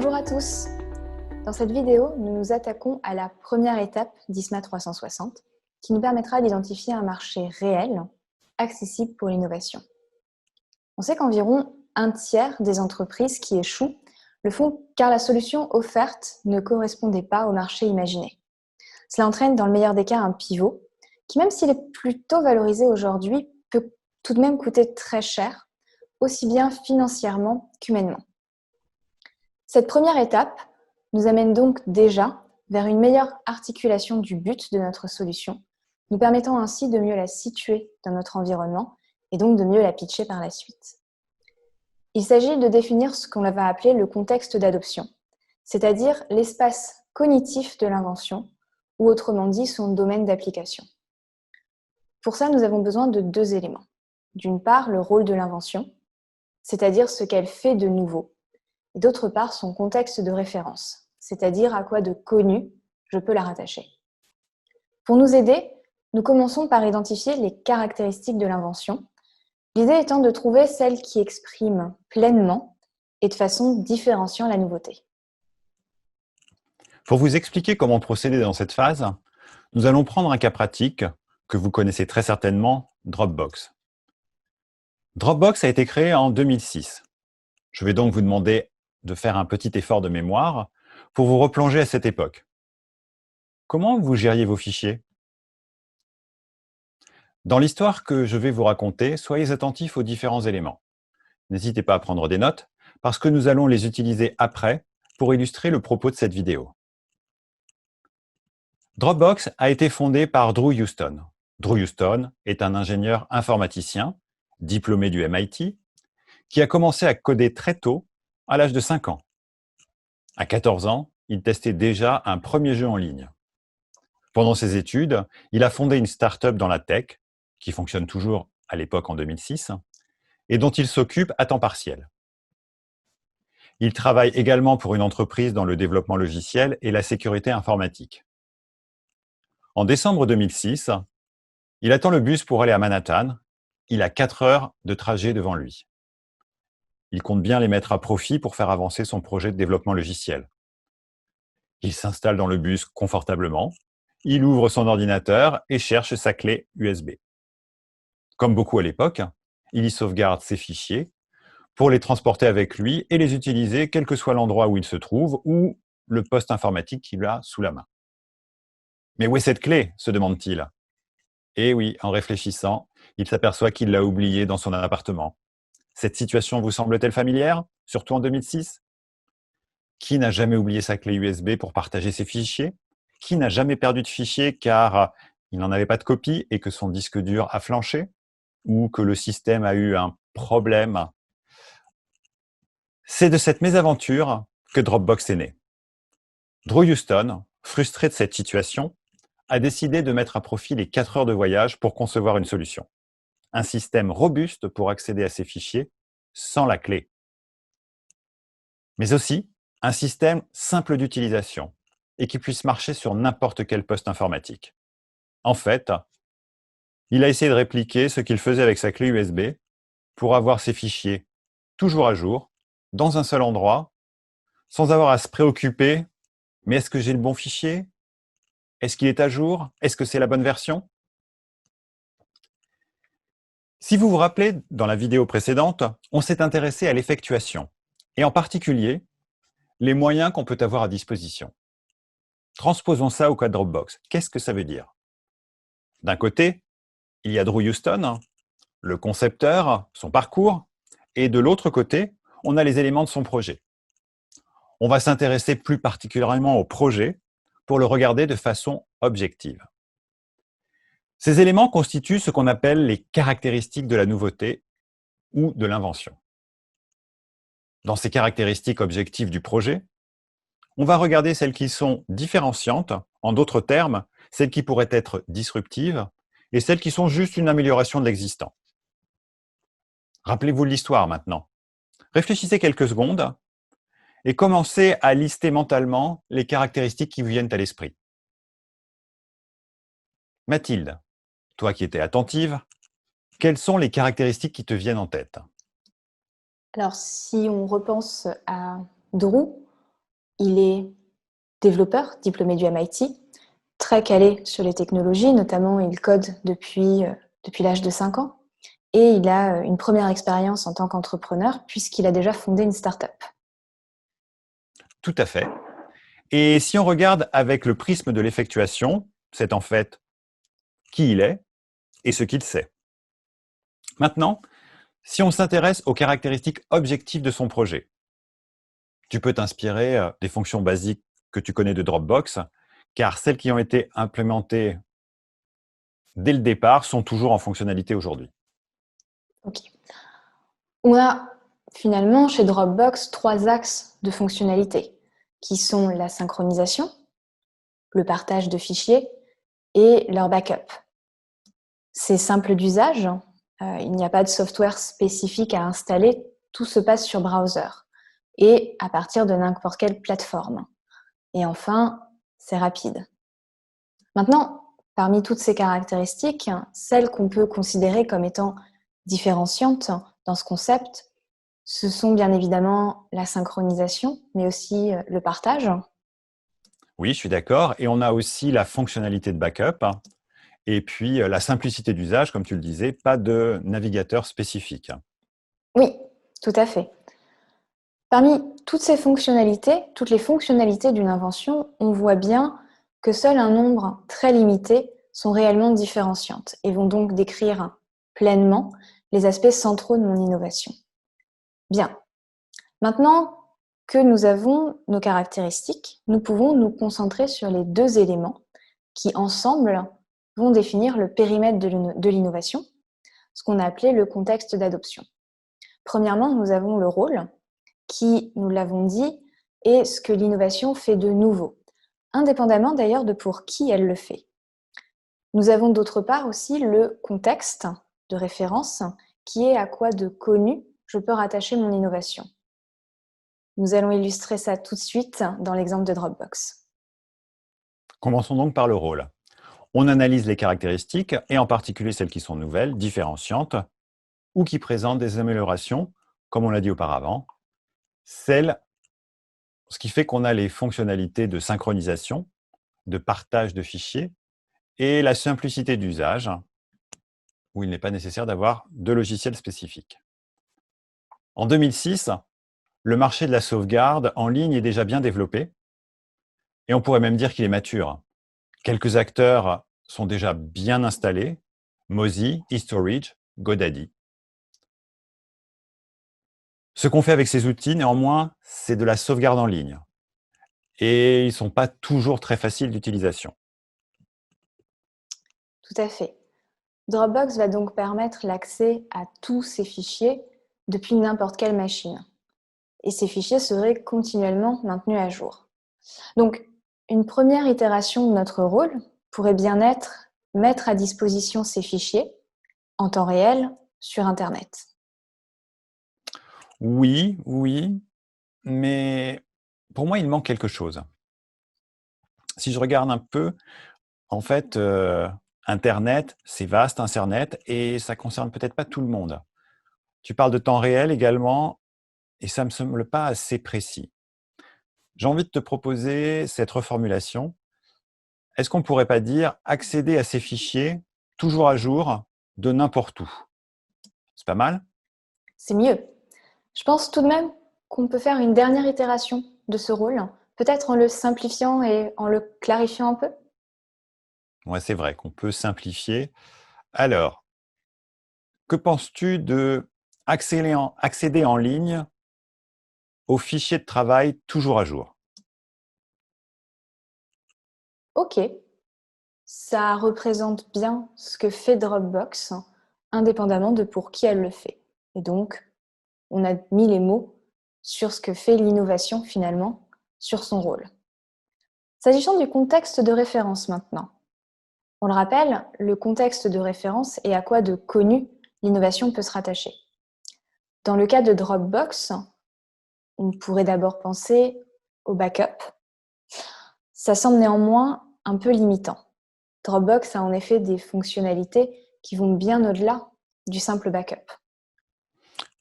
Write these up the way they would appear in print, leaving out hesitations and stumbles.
Bonjour à tous. Dans cette vidéo, nous nous attaquons à la première étape d'ISMA 360 qui nous permettra d'identifier un marché réel, accessible pour l'innovation. On sait qu'environ un tiers des entreprises qui échouent le font car la solution offerte ne correspondait pas au marché imaginé. Cela entraîne dans le meilleur des cas un pivot qui, même s'il est plutôt valorisé aujourd'hui, peut tout de même coûter très cher, aussi bien financièrement qu'humainement. Cette première étape nous amène donc déjà vers une meilleure articulation du but de notre solution, nous permettant ainsi de mieux la situer dans notre environnement et donc de mieux la pitcher par la suite. Il s'agit de définir ce qu'on va appeler le contexte d'adoption, c'est-à-dire l'espace cognitif de l'invention, ou autrement dit son domaine d'application. Pour ça, nous avons besoin de deux éléments. D'une part, le rôle de l'invention, c'est-à-dire ce qu'elle fait de nouveau, et d'autre part, son contexte de référence, c'est-à-dire à quoi de connu je peux la rattacher. Pour nous aider, nous commençons par identifier les caractéristiques de l'invention, l'idée étant de trouver celles qui expriment pleinement et de façon différenciant la nouveauté. Pour vous expliquer comment procéder dans cette phase, nous allons prendre un cas pratique que vous connaissez très certainement, Dropbox. Dropbox a été créé en 2006. Je vais donc vous demander de faire un petit effort de mémoire pour vous replonger à cette époque. Comment vous gériez vos fichiers? Dans l'histoire que je vais vous raconter, soyez attentifs aux différents éléments. N'hésitez pas à prendre des notes, parce que nous allons les utiliser après pour illustrer le propos de cette vidéo. Dropbox a été fondé par Drew Houston. Drew Houston est un ingénieur informaticien, diplômé du MIT, qui a commencé à coder très tôt, à l'âge de 5 ans. À 14 ans, il testait déjà un premier jeu en ligne. Pendant ses études, il a fondé une start-up dans la tech, qui fonctionne toujours à l'époque en 2006, et dont il s'occupe à temps partiel. Il travaille également pour une entreprise dans le développement logiciel et la sécurité informatique. En décembre 2006, il attend le bus pour aller à Manhattan. Il a 4 heures de trajet devant lui. Il compte bien les mettre à profit pour faire avancer son projet de développement logiciel. Il s'installe dans le bus confortablement. Il ouvre son ordinateur et cherche sa clé USB. Comme beaucoup à l'époque, il y sauvegarde ses fichiers pour les transporter avec lui et les utiliser quel que soit l'endroit où il se trouve ou le poste informatique qu'il a sous la main. Mais où est cette clé? Se demande-t-il. Et oui, en réfléchissant, il s'aperçoit qu'il l'a oubliée dans son appartement. Cette situation vous semble-t-elle familière, surtout en 2006? Qui n'a jamais oublié sa clé USB pour partager ses fichiers? Qui n'a jamais perdu de fichier car il n'en avait pas de copie et que son disque dur a flanché? Ou que le système a eu un problème? C'est de cette mésaventure que Dropbox est né. Drew Houston, frustré de cette situation, a décidé de mettre à profit les 4 heures de voyage pour concevoir une solution. Un système robuste pour accéder à ses fichiers sans la clé. Mais aussi un système simple d'utilisation et qui puisse marcher sur n'importe quel poste informatique. En fait, il a essayé de répliquer ce qu'il faisait avec sa clé USB pour avoir ses fichiers toujours à jour, dans un seul endroit, sans avoir à se préoccuper, mais est-ce que j'ai le bon fichier? Est-ce qu'il est à jour? Est-ce que c'est la bonne version? Si vous vous rappelez, dans la vidéo précédente, on s'est intéressé à l'effectuation, et en particulier, les moyens qu'on peut avoir à disposition. Transposons ça au cas de Dropbox. Qu'est-ce que ça veut dire? D'un côté, il y a Drew Houston, le concepteur, son parcours, et de l'autre côté, on a les éléments de son projet. On va s'intéresser plus particulièrement au projet pour le regarder de façon objective. Ces éléments constituent ce qu'on appelle les caractéristiques de la nouveauté ou de l'invention. Dans ces caractéristiques objectives du projet, on va regarder celles qui sont différenciantes, en d'autres termes, celles qui pourraient être disruptives, et celles qui sont juste une amélioration de l'existant. Rappelez-vous l'histoire maintenant. Réfléchissez quelques secondes et commencez à lister mentalement les caractéristiques qui vous viennent à l'esprit. Mathilde, toi qui étais attentive, quelles sont les caractéristiques qui te viennent en tête? Alors, si on repense à Drew, Il est développeur, diplômé du MIT, très calé sur les technologies, notamment il code depuis l'âge de 5 ans. Et il a une première expérience en tant qu'entrepreneur puisqu'il a déjà fondé une start-up. Tout à fait. Et si on regarde avec le prisme de l'effectuation, c'est en fait qui il est et ce qu'il sait. Maintenant, si on s'intéresse aux caractéristiques objectives de son projet, tu peux t'inspirer des fonctions basiques que tu connais de Dropbox, car celles qui ont été implémentées dès le départ sont toujours en fonctionnalité aujourd'hui. Ok. On a finalement chez Dropbox 3 axes de fonctionnalité qui sont la synchronisation, le partage de fichiers et leur backup. C'est simple d'usage, il n'y a pas de software spécifique à installer, tout se passe sur browser et à partir de n'importe quelle plateforme. Et enfin, c'est rapide. Maintenant, parmi toutes ces caractéristiques, celles qu'on peut considérer comme étant différenciantes dans ce concept, ce sont bien évidemment la synchronisation, mais aussi le partage. Oui, je suis d'accord. Et on a aussi la fonctionnalité de backup. Et puis la simplicité d'usage, comme tu le disais, pas de navigateur spécifique. Oui, tout à fait. Parmi toutes ces fonctionnalités, toutes les fonctionnalités d'une invention, on voit bien que seul un nombre très limité sont réellement différenciantes et vont donc décrire pleinement les aspects centraux de mon innovation. Bien. Maintenant que nous avons nos caractéristiques, nous pouvons nous concentrer sur les 2 éléments qui, ensemble, vont définir le périmètre de l'innovation, ce qu'on a appelé le contexte d'adoption. Premièrement, nous avons le rôle, qui, nous l'avons dit, est ce que l'innovation fait de nouveau, indépendamment d'ailleurs de pour qui elle le fait. Nous avons d'autre part aussi le contexte de référence, qui est à quoi de connu je peux rattacher mon innovation. Nous allons illustrer ça tout de suite dans l'exemple de Dropbox. Commençons donc par le rôle. On analyse les caractéristiques, et en particulier celles qui sont nouvelles, différenciantes, ou qui présentent des améliorations, comme on l'a dit auparavant. Ce qui fait qu'on a les fonctionnalités de synchronisation, de partage de fichiers, et la simplicité d'usage, où il n'est pas nécessaire d'avoir de logiciel spécifique. En 2006, le marché de la sauvegarde en ligne est déjà bien développé, et on pourrait même dire qu'il est mature. Quelques acteurs sont déjà bien installés, Mozy, eStorage, GoDaddy. Ce qu'on fait avec ces outils, néanmoins, c'est de la sauvegarde en ligne. Et ils ne sont pas toujours très faciles d'utilisation. Tout à fait. Dropbox va donc permettre l'accès à tous ces fichiers depuis n'importe quelle machine. Et ces fichiers seraient continuellement maintenus à jour. Donc, une première itération de notre rôle pourrait bien être mettre à disposition ces fichiers en temps réel sur Internet. Oui, oui, mais pour moi, il manque quelque chose. Si je regarde un peu, en fait, Internet, c'est vaste, Internet, et ça concerne peut-être pas tout le monde. Tu parles de temps réel également, et ça me semble pas assez précis. J'ai envie de te proposer cette reformulation. Est-ce qu'on pourrait pas dire accéder à ces fichiers toujours à jour de n'importe où? C'est pas mal? C'est mieux. Je pense tout de même qu'on peut faire une dernière itération de ce rôle, peut-être en le simplifiant et en le clarifiant un peu. Ouais, c'est vrai qu'on peut simplifier. Alors, que penses-tu de accéder en ligne aux fichiers de travail toujours à jour? Ok, ça représente bien ce que fait Dropbox, indépendamment de pour qui elle le fait. Et donc, on a mis les mots sur ce que fait l'innovation finalement, sur son rôle. S'agissant du contexte de référence maintenant, on le rappelle, le contexte de référence est à quoi de connu l'innovation peut se rattacher. Dans le cas de Dropbox, on pourrait d'abord penser au backup. Ça semble néanmoins un peu limitant. Dropbox a en effet des fonctionnalités qui vont bien au-delà du simple backup.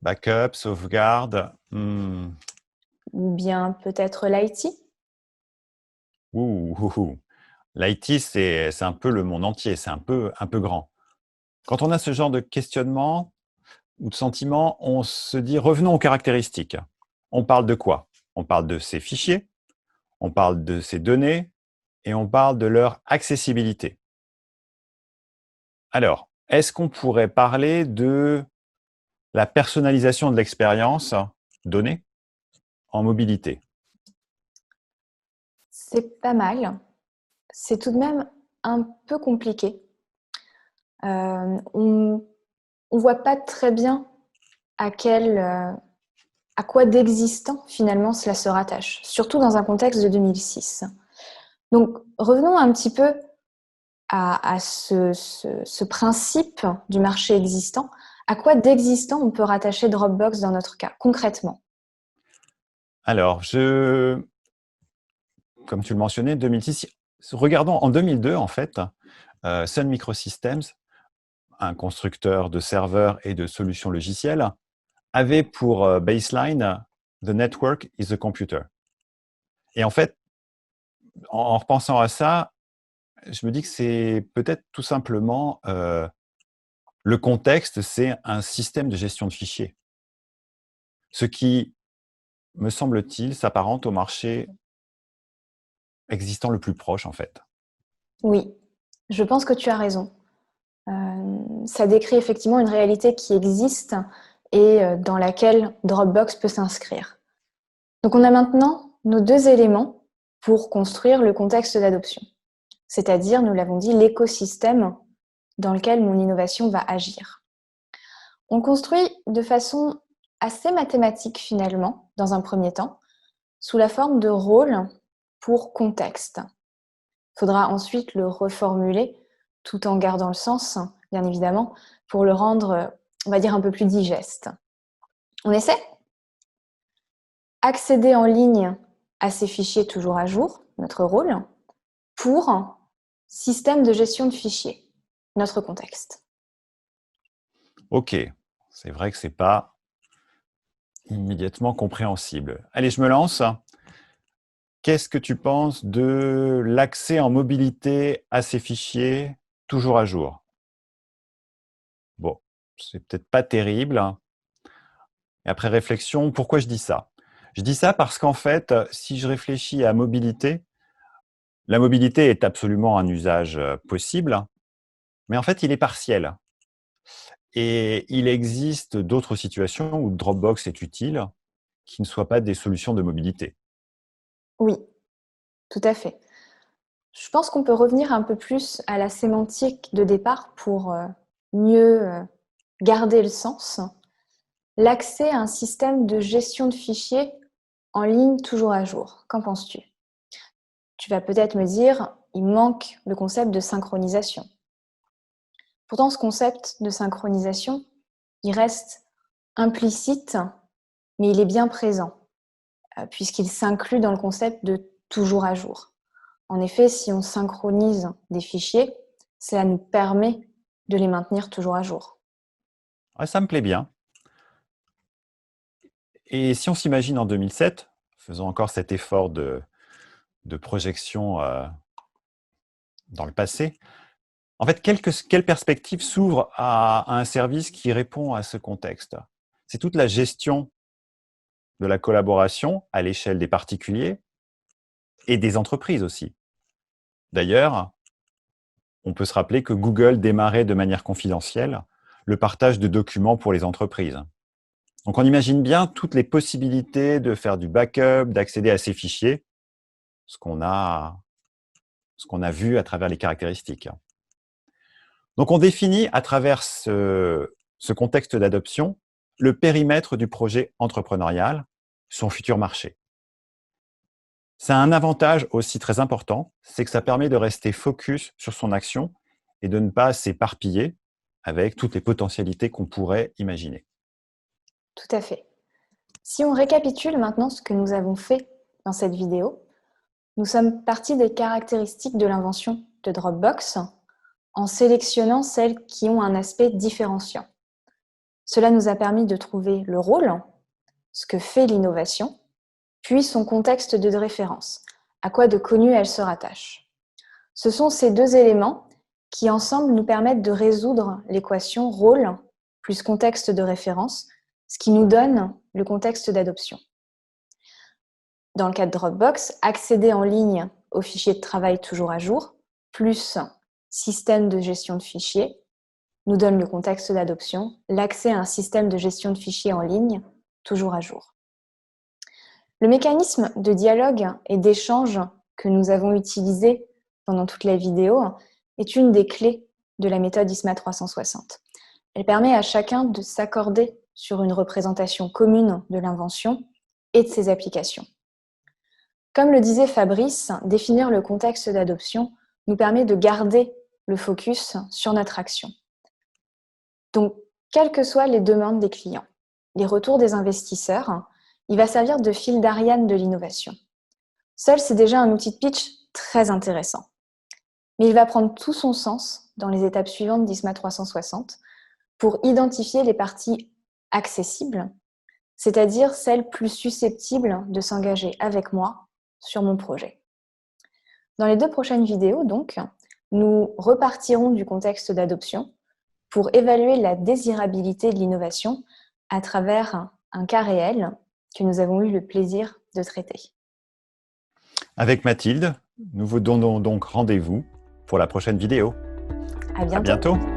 Backup, sauvegarde, Ou bien peut-être l'IT. L'IT, c'est un peu le monde entier, c'est un peu grand. Quand on a ce genre de questionnement ou de sentiment, on se dit revenons aux caractéristiques. On parle de quoi? On parle de ces fichiers, on parle de ces données et on parle de leur accessibilité. Alors, est-ce qu'on pourrait parler de la personnalisation de l'expérience donnée en mobilité? C'est pas mal. C'est tout de même un peu compliqué. On ne voit pas très bien à quoi d'existant finalement cela se rattache, surtout dans un contexte de 2006. Donc revenons un petit peu à ce principe du marché existant. À quoi d'existant on peut rattacher Dropbox dans notre cas, concrètement? Alors, comme tu le mentionnais, 2006, regardons en 2002, en fait, Sun Microsystems, un constructeur de serveurs et de solutions logicielles, avait pour baseline The network is the computer. Et en fait, en repensant à ça, je me dis que c'est peut-être tout simplement le contexte, c'est un système de gestion de fichiers. Ce qui, me semble-t-il, s'apparente au marché existant le plus proche, en fait. Oui, je pense que tu as raison. Ça décrit effectivement une réalité qui existe et dans laquelle Dropbox peut s'inscrire. Donc on a maintenant nos deux éléments pour construire le contexte d'adoption, c'est-à-dire, nous l'avons dit, l'écosystème dans lequel mon innovation va agir. On construit de façon assez mathématique finalement, dans un premier temps, sous la forme de rôle pour contexte. Il faudra ensuite le reformuler tout en gardant le sens, bien évidemment, pour le rendre, on va dire, un peu plus digeste. On essaie? Accéder en ligne à ces fichiers toujours à jour, notre rôle, pour système de gestion de fichiers, notre contexte. Ok, c'est vrai que c'est pas immédiatement compréhensible. Allez, je me lance. Qu'est-ce que tu penses de l'accès en mobilité à ces fichiers toujours à jour? Bon, c'est peut-être pas terrible. Et après réflexion, pourquoi je dis ça? Je dis ça parce qu'en fait, si je réfléchis à mobilité, la mobilité est absolument un usage possible, mais en fait, il est partiel. Et il existe d'autres situations où Dropbox est utile, qui ne soient pas des solutions de mobilité. Oui, tout à fait. Je pense qu'on peut revenir un peu plus à la sémantique de départ pour mieux garder le sens. L'accès à un système de gestion de fichiers en ligne toujours à jour. Qu'en penses-tu? Tu vas peut-être me dire, il manque le concept de synchronisation. Pourtant, ce concept de synchronisation, il reste implicite, mais il est bien présent, puisqu'il s'inclut dans le concept de toujours à jour. En effet, si on synchronise des fichiers, cela nous permet de les maintenir toujours à jour. Ouais, ça me plaît bien. Et si on s'imagine en 2007, faisons encore cet effort de projection dans le passé, en fait, quelle perspective s'ouvre à un service qui répond à ce contexte? C'est toute la gestion de la collaboration à l'échelle des particuliers et des entreprises aussi. D'ailleurs, on peut se rappeler que Google démarrait de manière confidentielle le partage de documents pour les entreprises. Donc on imagine bien toutes les possibilités de faire du backup, d'accéder à ces fichiers, ce qu'on a, ce qu'on a vu à travers les caractéristiques. Donc on définit à travers ce contexte d'adoption le périmètre du projet entrepreneurial, son futur marché. Ça a un avantage aussi très important, c'est que ça permet de rester focus sur son action et de ne pas s'éparpiller avec toutes les potentialités qu'on pourrait imaginer. Tout à fait. Si on récapitule maintenant ce que nous avons fait dans cette vidéo, nous sommes partis des caractéristiques de l'invention de Dropbox en sélectionnant celles qui ont un aspect différenciant. Cela nous a permis de trouver le rôle, ce que fait l'innovation, puis son contexte de référence, à quoi de connu elle se rattache. Ce sont ces deux éléments qui ensemble nous permettent de résoudre l'équation rôle plus contexte de référence, ce qui nous donne le contexte d'adoption. Dans le cas de Dropbox, accéder en ligne aux fichiers de travail toujours à jour, plus système de gestion de fichiers, nous donne le contexte d'adoption, l'accès à un système de gestion de fichiers en ligne toujours à jour. Le mécanisme de dialogue et d'échange que nous avons utilisé pendant toute la vidéo est une des clés de la méthode ISMA 360. Elle permet à chacun de s'accorder sur une représentation commune de l'invention et de ses applications. Comme le disait Fabrice, définir le contexte d'adoption nous permet de garder le focus sur notre action. Donc, quelles que soient les demandes des clients, les retours des investisseurs, il va servir de fil d'Ariane de l'innovation. Seul, c'est déjà un outil de pitch très intéressant. Mais il va prendre tout son sens dans les étapes suivantes d'ISMA 360 pour identifier les parties accessibles, c'est-à-dire celles plus susceptibles de s'engager avec moi sur mon projet. Dans les 2 prochaines vidéos, donc, nous repartirons du contexte d'adoption pour évaluer la désirabilité de l'innovation à travers un cas réel que nous avons eu le plaisir de traiter. Avec Mathilde, nous vous donnons donc rendez-vous pour la prochaine vidéo. À bientôt. À bientôt.